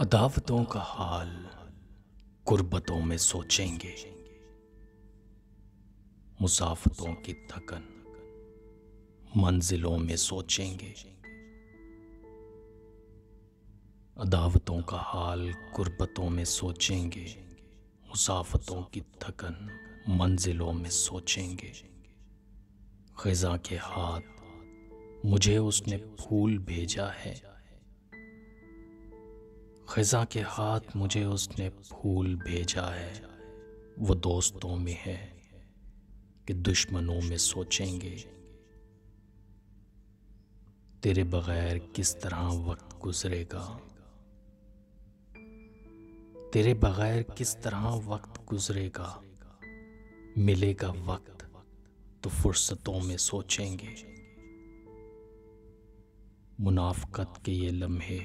अदावतों का हाल गुर्बतों में सोचेंगे, मुसाफतों की थकन मंजिलों में सोचेंगे। अदावतों का हाल गुर्बतों में सोचेंगे, मुसाफतों की थकन मंजिलों में सोचेंगे। ख़ज़ा के हाथ मुझे उसने फूल भेजा है, ख़ज़ा के हाथ मुझे उसने फूल भेजा है। वो दोस्तों में है कि दुश्मनों में सोचेंगे। तेरे बगैर किस तरह वक्त गुजरेगा, तेरे बगैर किस तरह वक्त गुजरेगा। मिलेगा वक्त तो फुर्सतों में सोचेंगे। मुनाफ़क़त के ये लम्हे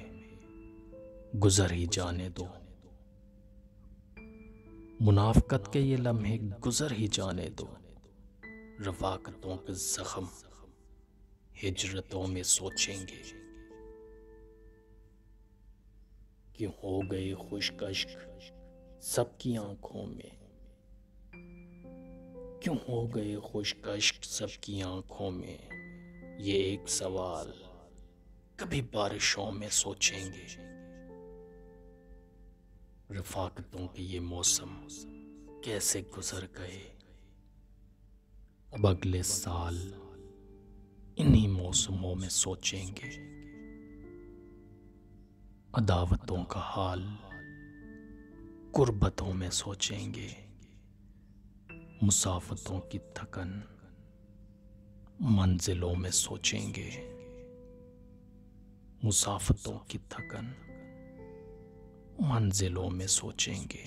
गुजर ही जाने दो, मुनाफ़क़त के ये लम्हे गुजर ही जाने दो। रफ़ाक़तों के ज़ख्म हिजरतों में सोचेंगे। क्यों हो गए खुश्क अश्क सबकी आंखों में, क्यों हो गए खुश्क अश्क सबकी आंखों में। ये एक सवाल कभी बारिशों में सोचेंगे। रफ़ाक़तों के ये मौसम कैसे गुजर गए, अब अगले साल इन्हीं मौसमों में सोचेंगे। अदावतों का हाल गुर्बतों में सोचेंगे, मुसाफतों की थकन मंजिलों में सोचेंगे। मुसाफतों की थकन मंजिलों में सोचेंगे।